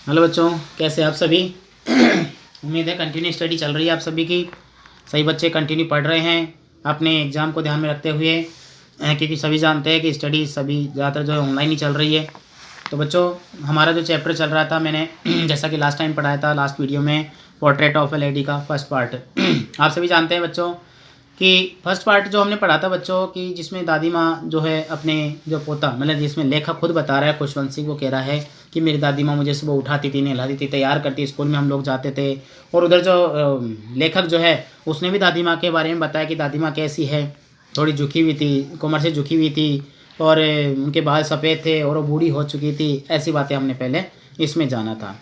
Hello बच्चों, कैसे आप सभी। उम्मीद है कंटिन्यू स्टडी चल रही है आप सभी की। सही बच्चे कंटिन्यू पढ़ रहे हैं अपने एग्ज़ाम को ध्यान में रखते हुए, क्योंकि सभी जानते हैं कि स्टडी सभी ज़्यादातर जो है ऑनलाइन ही चल रही है। तो बच्चों, हमारा जो चैप्टर चल रहा था, मैंने जैसा कि लास्ट टाइम पढ़ाया था लास्ट वीडियो में, पोर्ट्रेट ऑफ ए लेडी का फर्स्ट पार्ट। आप सभी जानते हैं बच्चों कि फर्स्ट पार्ट जो हमने पढ़ा था बच्चों की, जिसमें दादी माँ जो है अपने जो पोता, मतलब जिसमें लेखक खुद बता रहा है, खुशवंत सिंह, वो कह रहा है कि मेरी दादी माँ मुझे सुबह उठाती थी, नहलाती थी, तैयार करती, स्कूल में हम लोग जाते थे। और उधर जो लेखक जो है उसने भी दादी माँ के बारे में बताया कि दादी माँ कैसी है, थोड़ी झुकी हुई थी, कमर से झुकी हुई थी, और उनके बाल सफ़ेद थे और वो बूढ़ी हो चुकी थी। ऐसी बातें हमने पहले इसमें जाना था।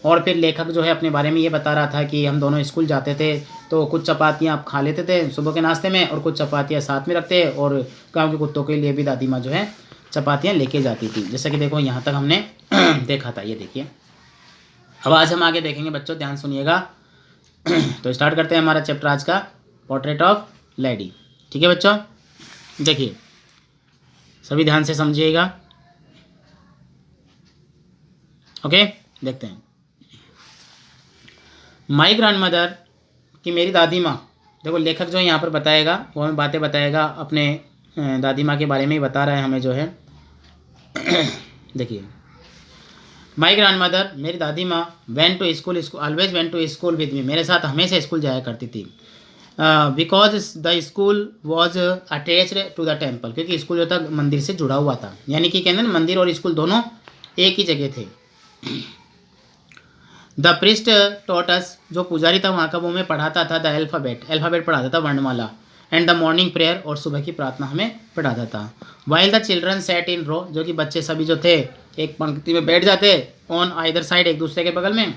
और फिर लेखक जो है अपने बारे में ये बता रहा था कि हम दोनों स्कूल जाते थे तो कुछ चपातियाँ आप खा लेते थे सुबह के नाश्ते में, और कुछ चपातियाँ साथ में रखते, और गांव के कुत्तों के लिए भी दादी माँ जो है चपातियाँ लेके जाती थी। जैसा कि देखो यहाँ तक हमने देखा था, ये देखिए। अब आज हम आगे देखेंगे बच्चों, ध्यान सुनिएगा। तो स्टार्ट करते हैं हमारा चैप्टर आज का, पोर्ट्रेट ऑफ लेडी। ठीक है बच्चों, देखिए सभी ध्यान से समझिएगा। ओके, देखते हैं। माई ग्रैंड मदर, कि मेरी दादी माँ। देखो लेखक जो है यहाँ पर बताएगा, वो हमें बातें बताएगा अपने दादी माँ के बारे में ही बता रहा है हमें जो है। देखिए, माई ग्रैंड मदर, मेरी दादी माँ, went to school, always went to school with me, मेरे साथ हमेशा स्कूल जाया करती थी। Because the school was attached to the temple, क्योंकि स्कूल जो था मंदिर से जुड़ा हुआ था। यानी कि कहते हैं ना, मंदिर और स्कूल दोनों एक ही जगह थे। द प्रिस्ट टॉटस, जो पुजारी था वहाँ का, वो हमें पढ़ाता था द अल्फ़ाबेट पढ़ाता था, वर्णमाला। एंड द मॉर्निंग प्रेयर, और सुबह की प्रार्थना हमें पढ़ाता था। वाइल द चिल्ड्रन सेट इन रो, जो कि बच्चे सभी जो थे एक पंक्ति में बैठ जाते ऑन आइदर साइड, एक दूसरे के बगल में,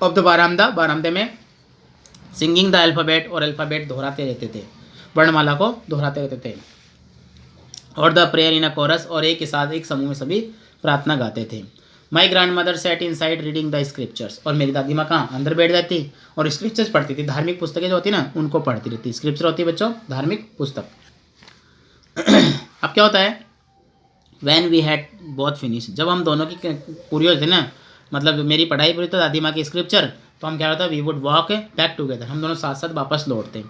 ऑफ द बारामदे में, सिंगिंग द अल्फ़ाबेट, और अल्फ़ाबेट दोहराते रहते थे, वर्णमाला को दोहराते रहते थे। और the prayer in a chorus, और एक के साथ एक समूह में सभी प्रार्थना गाते थे। My grand mother said in side reading the scriptures, और मेरी दादी माँ कहाँ, अंदर बैठ जाती और स्क्रिप्चर्स पढ़ती थी। धार्मिक पुस्तकें जो होती ना, उनको पढ़ती रहती। स्क्रिप्चर होती है बच्चों धार्मिक पुस्तक। अब क्या होता है, when we had both finish, जब हम दोनों की पूरी होती ना, मतलब मेरी पढ़ाई पूरी तो दादी माँ की स्क्रिप्चर, तो हम क्या होता है, we would walk back together, हम दोनों साथ साथ वापस लौटते।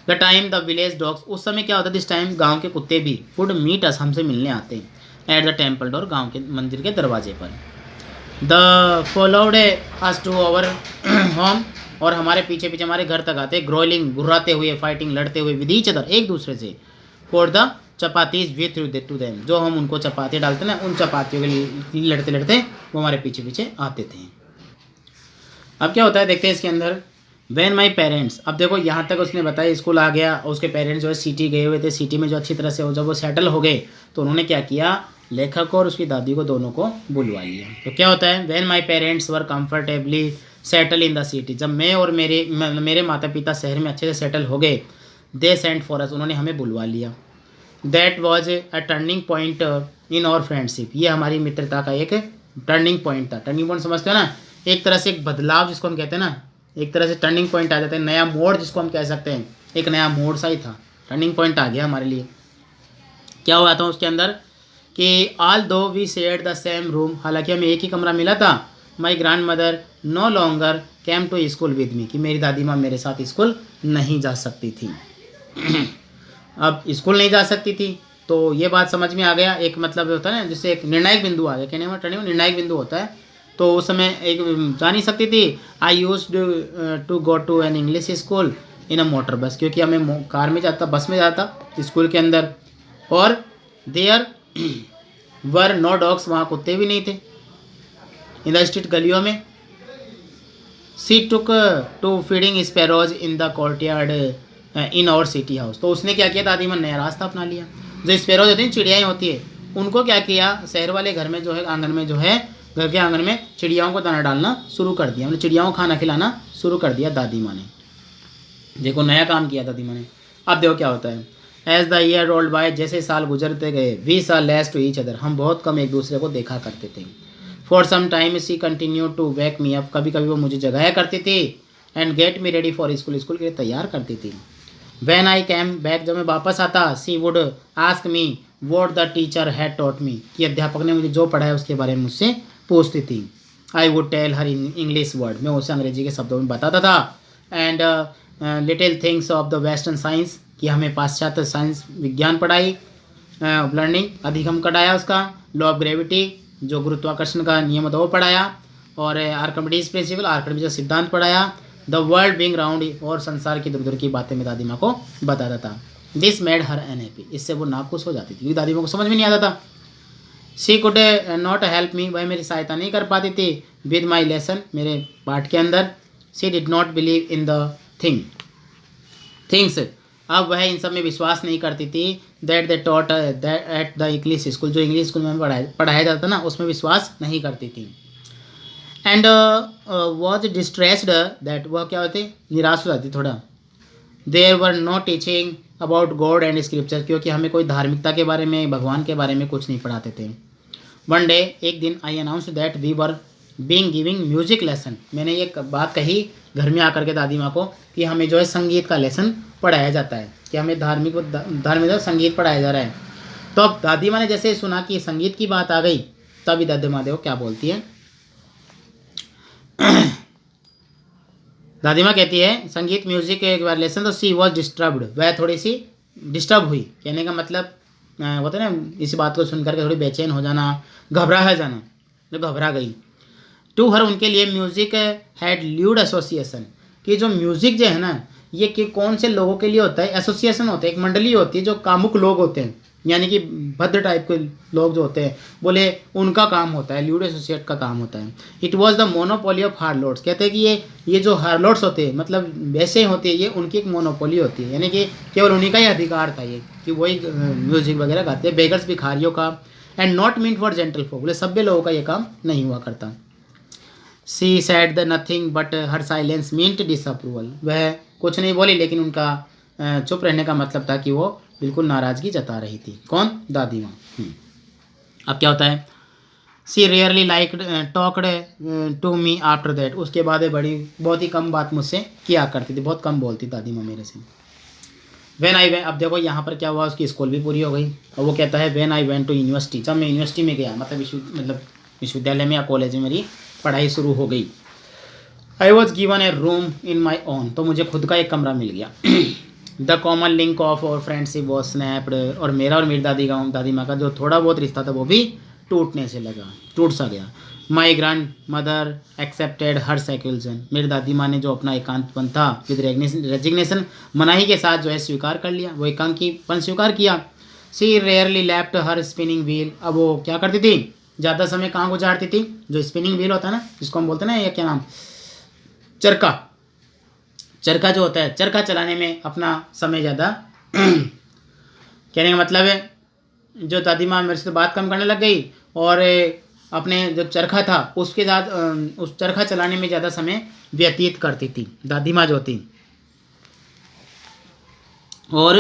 The time the village dogs, उस समय क्या होता है, दिस टाइम गांव के कुत्ते भी वुड मीट अस, हमसे मिलने आते हैं। एट द टेम्पल डोर, गांव के मंदिर के दरवाजे पर। The followed us to our home, और हमारे पीछे पीछे हमारे घर तक आते, ग्रोलिंग, घुर्राते हुए, फाइटिंग, लड़ते हुए, विद ईच अदर, एक दूसरे से। For the chapatis we threw to them, जो हम उनको चपाती डालते ना, उन चपातियों के लिए लड़ते लड़ते वो हमारे पीछे पीछे आते थे। अब क्या होता है, देखते हैं इसके अंदर। वैन माई पेरेंट्स, अब देखो यहाँ तक उसने बताया, स्कूल आ गया और उसके पेरेंट्स जो है सिटी गए हुए थे, सिटी में जो अच्छी तरह से जब वो सेटल हो गए, तो उन्होंने क्या किया, लेखक और उसकी दादी को दोनों को बुलवा लिया। तो क्या होता है, when my parents were comfortably settle in the city, जब मैं और मेरे माता पिता शहर में अच्छे से सेटल हो गए, दे सेंट फॉर अस, उन्होंने हमें बुलवा लिया। That was a turning point in our friendship, ये हमारी मित्रता का एक टर्निंग पॉइंट था। टर्निंग पॉइंट समझते हो ना, एक तरह से एक बदलाव जिसको हम कहते हैं ना, एक तरह से टर्निंग पॉइंट आ जाता है, नया मोड़ जिसको हम कह सकते हैं, एक नया मोड़ सा ही था, टर्निंग पॉइंट आ गया हमारे लिए। क्या हुआ था उसके अंदर कि although we shared the same room, हालांकि हमें एक ही कमरा मिला था, my grandmother no longer came to school with me, कि मेरी दादी माँ मेरे साथ स्कूल नहीं जा सकती थी। अब स्कूल नहीं जा सकती थी तो ये बात समझ में आ गया, एक मतलब होता है ना, जैसे एक निर्णायक बिंदु आ गया, कहने में टर्निंग निर्णायक बिंदु होता है। तो उस समय एक जा नहीं सकती थी। I used to go to an English school in a motor bus, क्योंकि हमें कार में जाता, बस में जाता स्कूल के अंदर। और देयर वर नो डॉग्स, वहाँ कुत्ते भी नहीं थे इन द स्ट्रीट, गलियों में। She took to feeding sparrows in the courtyard in our city house, तो उसने क्या किया, दादी माँ नया रास्ता अपना लिया। जो स्पैरोज होती हैं, चिड़ियाएँ होती है, उनको क्या किया, शहर वाले घर में जो है, आंगन में जो है, घर के आंगन में चिड़ियाओं को दाना डालना शुरू कर दिया, मतलब चिड़ियाओं को खाना खिलाना शुरू कर दिया दादी माँ ने। देखो नया काम किया दादी माँ ने। अब देखो क्या होता है, as the year rolled by, जैसे साल गुजरते गए, we saw less to each other, हम बहुत कम एक दूसरे को देखा करते थे। For some time she continue to wake me up, कभी कभी वो मुझे जगाया करती थी, and get me ready for school, school के लिए तैयार करती थी। वैन आई कैम बैक, जब मैं वापस आता, she would ask me what the teacher had taught me, कि अध्यापक ने मुझे जो पढ़ाया उसके बारे में मुझसे पूछती थी। I would tell her in English word, मैं उसे अंग्रेजी के शब्दों में बताता था। And little things of the western science, कि हमें पाश्चात्य साइंस विज्ञान पढ़ाई, लर्निंग अधिगम कराया उसका, लॉ ऑफ ग्रेविटी जो गुरुत्वाकर्षण का नियम होता है वो पढ़ाया, और आर्किमिडीज प्रिंसिपल आर्किमिडीज का सिद्धांत पढ़ाया, द वर्ल्ड बीइंग राउंड, और संसार की दूर की बातें मैं दादी माँ को बताता था। दिस मेड हर अनहैप्पी, इससे वो नाखुश हो जाती थी क्योंकि दादी माँ को समझ में नहीं आता था। She could not help me, वह मेरी सहायता नहीं कर पाती थी विद माई लेसन, मेरे पाठ के अंदर। She did not believe in the things, अब वह इन सब में विश्वास नहीं करती थी। That they taught that at the English school, जो इंग्लिश स्कूल में पढ़ाया जाता था ना उसमें विश्वास नहीं करती थी। एंड वॉज डिस्ट्रेस्ड, दैट वह क्या होती, निराश हो जाती थोड़ा। There were no teaching about God and scripture, क्योंकि हमें कोई धार्मिकता के बारे में, भगवान के बारे में कुछ नहीं पढ़ाते थे। वन डे, एक दिन, I announce that we were being giving music lesson, मैंने ये बात कही घर में आकर के दादी माँ को कि हमें जो है संगीत का लेसन पढ़ाया जाता है, कि हमें धार्मिक संगीत पढ़ाया जा रहा है। तो अब दादी माँ ने जैसे सुना कि संगीत की बात आ गई, तभी दादी माँ देखो क्या बोलती है। दादी माँ कहती है संगीत म्यूजिक एक बार लेसन, तो सी वॉज डिस्टर्ब्ड, वह थोड़ी सी डिस्टर्ब हुई, कहने का मतलब होता है ना इस बात को सुनकर के थोड़ी बेचैन हो जाना, घबरा जाना, जो घबरा गई। टू हर, उनके लिए म्यूजिक हैड ल्यूड एसोसिएशन, कि जो म्यूजिक जो है ना ये कि कौन से लोगों के लिए होता है, एसोसिएशन होता है, एक मंडली होती है जो कामुक लोग होते हैं, यानी कि भद्र टाइप के लोग जो होते हैं, बोले उनका काम होता है, ल्यूड एसोसिएट का काम होता है। It was the monopoly of harlots, कहते हैं कि ये जो हार्लोड्स होते हैं मतलब वैसे होते हैं, ये उनकी एक मोनोपोली होती है, यानी कि केवल उन्हीं का ही अधिकार था ये कि वही म्यूजिक वगैरह गाते हैं, बेगर्स भिखारियों का। And not mean for gentle folk, बोले सभ्य लोगों का ये काम नहीं हुआ करता। She said the nothing but her silence meant disapproval, वह कुछ नहीं बोली लेकिन उनका चुप रहने का मतलब था कि वो बिल्कुल नाराज़गी जता रही थी। कौन? दादी माँ। अब क्या होता है, she rarely like talked to me after that, उसके बाद बहुत ही कम बात मुझसे किया करती थी, बहुत कम बोलती दादी माँ मेरे से। व्हेन आई अब देखो यहाँ पर क्या हुआ, उसकी स्कूल भी पूरी हो गई और वो कहता है when I went to university, जब मैं यूनिवर्सिटी में गया, मतलब विश्वविद्यालय में या कॉलेज में मेरी पढ़ाई शुरू हो गई। I was given A room in my own, तो मुझे खुद का एक कमरा मिल गया। द कॉमन लिंक ऑफ और फ्रेंडशिप वॉज स्नैप्ड, और मेरा और मेरी दादी माँ का जो थोड़ा बहुत रिश्ता था वो भी टूट सा गया। My grand mother accepted her secular, मेरी दादी माँ ने जो अपना एकांतपन था विद रेजिग्नेशन, मनाही के साथ जो है स्वीकार कर लिया, वो एकांकीपन स्वीकार किया। She rarely left her spinning wheel, अब वो क्या करती थी, ज़्यादा समय कहाँ गुजारती थी, जो स्पिनिंग व्हील होता है ना जिसको हम बोलते हैं ना, ये क्या नाम, चरखा जो होता है, चरखा चलाने में अपना समय ज़्यादा कहने का मतलब है जो दादी माँ मेरे से बात कम करने लग गई और अपने जो चरखा था उसके साथ उस चरखा चलाने में ज़्यादा समय व्यतीत करती थी दादी माँ जो थी। और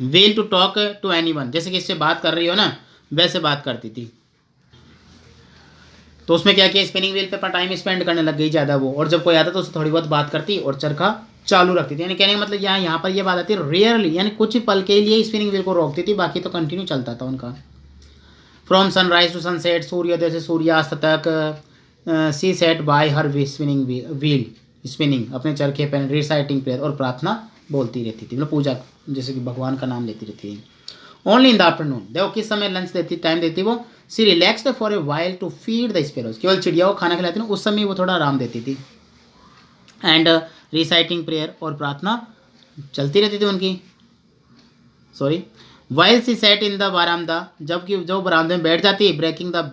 well to talk to anyone, जैसे कि इससे बात कर रही हो ना वैसे बात करती थी। तो उसमें क्या किया, स्पिनिंग व्हील पे अपना टाइम स्पेंड करने लग गई ज़्यादा वो, और जब कोई आता तो उससे थोड़ी बहुत बात करती और चरखा चालू रखती थी। यानी कहने का मतलब यहाँ पर ये बात आती है रेयरली, यानी कुछ ही पल के लिए स्पिनिंग व्हील को रोकती थी, बाकी तो कंटिन्यू चलता था उनका। फ्रॉम सनराइज टू सनसेट, सूर्योदय से सूर्यास्त तक। She set by her spinning wheel, spinning अपने चरखे पर, रिसाइटिंग प्रेयर, और प्रार्थना बोलती रहती थी, मतलब पूजा जैसे कि भगवान का नाम लेती रहती थी। ओनली इन द आफ्टरनून, देखो किस समय लंच देती, टाइम देती वो, she relaxed for a while to feed the sparrows, केवल चिड़िया को खाना खिलाती ना उस समय वो थोड़ा आराम देती थी। एंड रिसाइटिंग प्रेयर, और प्रार्थना चलती रहती थी उनकी। Sorry, while she sat in the baramda, जबकि जो बरामदे में बैठ जाती, breaking the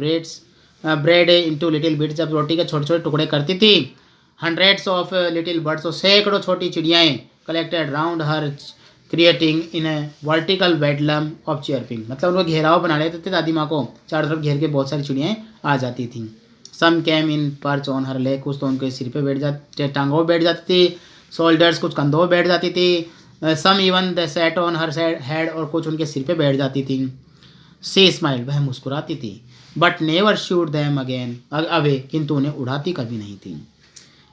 bread into little bit, जब रोटी के छोटे छोटे टुकड़े करती थी। हंड्रेड्स ऑफ लिटिल बर्ड्स, और सैकड़ों छोटी चिड़ियाएँ collected round her creating in a vertical bedlam of chirping, मतलब उनको घेराव बना लेते थे दादी माँ को, चारों तरफ घेर के बहुत सारी चिड़ियाँ आ जाती थीं। Some came in perch on her leg, कुछ तो उनके सिर पे बैठ जाते, टांगों पर बैठ जाती थी, शोल्डर्स कुछ कंधों पर बैठ जाती थी, some even the set on her head, और कुछ उनके सिर पे बैठ जाती थी। सी स्माइल, वह मुस्कुराती थी, but never shoot them again away, किंतु उन्हें उड़ाती कभी नहीं थी।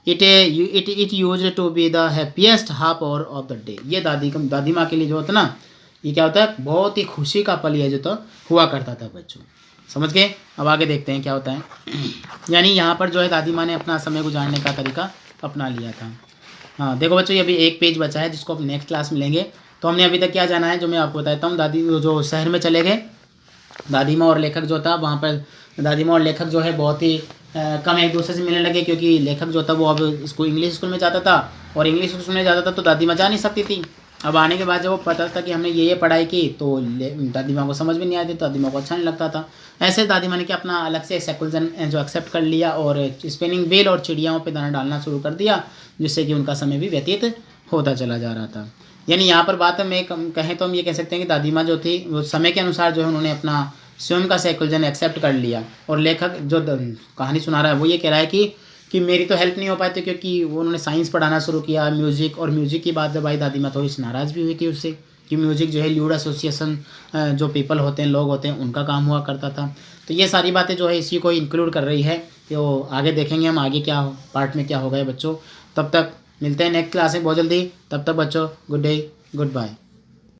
It use to be the happiest half hour of the day, ये दादी माँ के लिए जो होता ना, ये क्या होता है, बहुत ही खुशी का पल ये जो तो हुआ करता था बच्चों। समझ गए। अब आगे देखते हैं क्या होता है। यानी यहाँ पर जो है दादी माँ ने अपना समय गुजारने का तरीका अपना लिया था। हाँ देखो बच्चों, ये अभी एक पेज बचा है जिसको अब नेक्स्ट क्लास में लेंगे। तो हमने अभी तक क्या जाना है, जो मैं आपको बताता हूँ। दादी जो शहर में चले गए, दादी माँ और लेखक जो था वहाँ पर, दादी माँ और लेखक जो है बहुत ही कम एक दूसरे से मिलने लगे, क्योंकि लेखक जो था वो अब स्कूल इंग्लिश स्कूल में जाता था और इंग्लिश स्कूल में जाता था तो दादी माँ जा नहीं सकती थी। अब आने के बाद जब वो पता था कि हमने ये पढ़ाई की तो दादी माँ को समझ में नहीं आती, दादी माँ को अच्छा नहीं लगता था। ऐसे दादी माँ ने क्या अपना अलग से सेकुलजन जो एक्सेप्ट कर लिया और स्पिनिंग व्हील और चिड़ियाओं पे दाना डालना शुरू कर दिया, जिससे कि उनका समय भी व्यतीत होता चला जा रहा था। यानी यहाँ पर बात में कहें तो हम ये कह सकते हैं कि दादी माँ जो थी वो समय के अनुसार जो है उन्होंने अपना स्वयं का साइकोलॉजन एक्सेप्ट कर लिया। और लेखक जो कहानी सुना रहा है वो ये कह रहा है कि मेरी तो हेल्प नहीं हो पाती, क्योंकि वो उन्होंने साइंस पढ़ाना शुरू किया, म्यूज़िक, और म्यूज़िक की बात जब भाई दादी माँ थोड़ी सी नाराज़ भी हुई थी उससे, कि म्यूज़िक जो है ल्यूड एसोसिएशन जो पीपल होते हैं, लोग होते हैं, उनका काम हुआ करता था। तो ये सारी बातें जो है इसी को इंक्लूड कर रही है। तो आगे देखेंगे हम आगे क्या पार्ट में क्या होगा बच्चों। तब तक मिलते हैं नेक्स्ट क्लास में बहुत जल्दी। तब तक बच्चों गुड डे, गुड बाय।